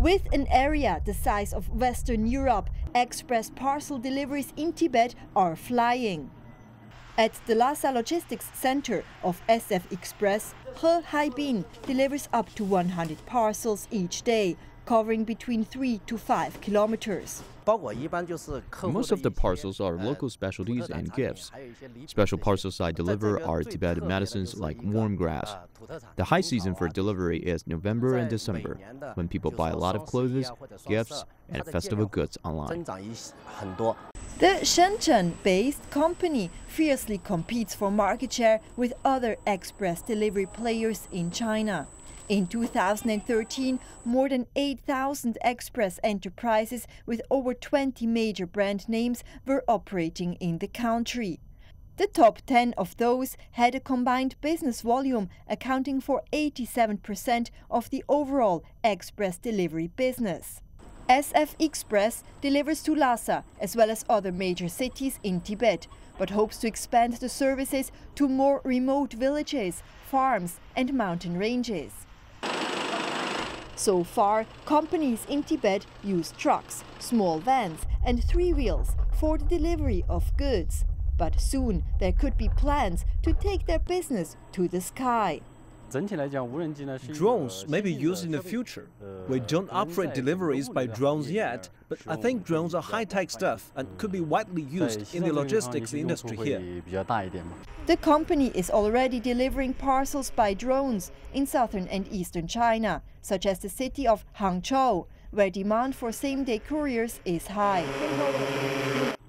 With an area the size of Western Europe, express parcel deliveries in Tibet are flying. At the Lhasa Logistics Center of SF Express, He Haibin delivers up to 100 parcels each day, covering between 3 to 5 kilometers. Most of the parcels are local specialties and gifts. Special parcels I deliver are Tibetan medicines like warm grass. The high season for delivery is November and December, when people buy a lot of clothes, gifts, and festival goods online. The Shenzhen-based company fiercely competes for market share with other express delivery players in China. In 2013, more than 8,000 express enterprises with over 20 major brand names were operating in the country. The top 10 of those had a combined business volume accounting for 87% of the overall express delivery business. SF Express delivers to Lhasa as well as other major cities in Tibet, but hopes to expand the services to more remote villages, farms and mountain ranges. So far, companies in Tibet use trucks, small vans and 3-wheels for the delivery of goods. But soon there could be plans to take their business to the sky. Drones may be used in the future. We don't operate deliveries by drones yet, but I think drones are high-tech stuff and could be widely used in the logistics industry here. The company is already delivering parcels by drones in southern and eastern China, such as the city of Hangzhou, where demand for same-day couriers is high.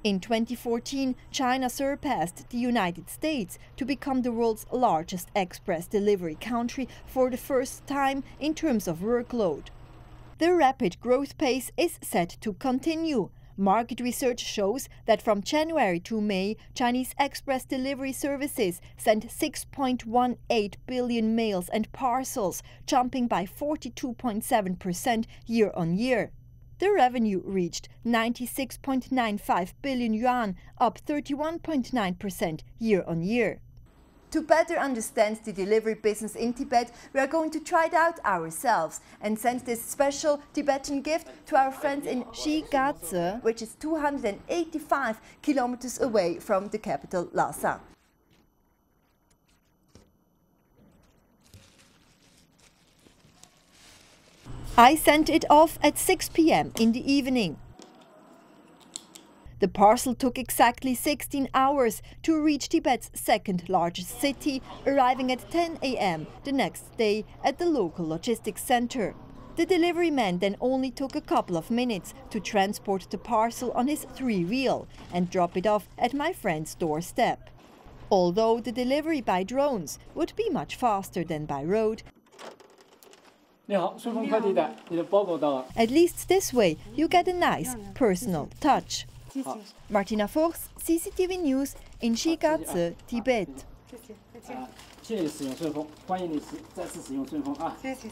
In 2014, China surpassed the United States to become the world's largest express delivery country for the first time in terms of workload. The rapid growth pace is set to continue. Market research shows that from January to May, Chinese express delivery services sent 6.18 billion mails and parcels, jumping by 42.7% year-on-year. The revenue reached 96.95 billion yuan, up 31.9% year-on-year. To better understand the delivery business in Tibet, we are going to try it out ourselves and send this special Tibetan gift to our friends in Shigaze, which is 285 kilometers away from the capital Lhasa. I sent it off at 6 p.m. in the evening. The parcel took exactly 16 hours to reach Tibet's second largest city, arriving at 10 a.m. the next day at the local logistics center. The delivery man then only took a couple of minutes to transport the parcel on his 3-wheel and drop it off at my friend's doorstep. Although the delivery by drones would be much faster than by road, at least this way you get a nice personal touch. Martina Fuchs, CCTV News in Shigaze, Tibet. 谢谢使用顺丰，欢迎你再次使用顺丰啊！谢谢。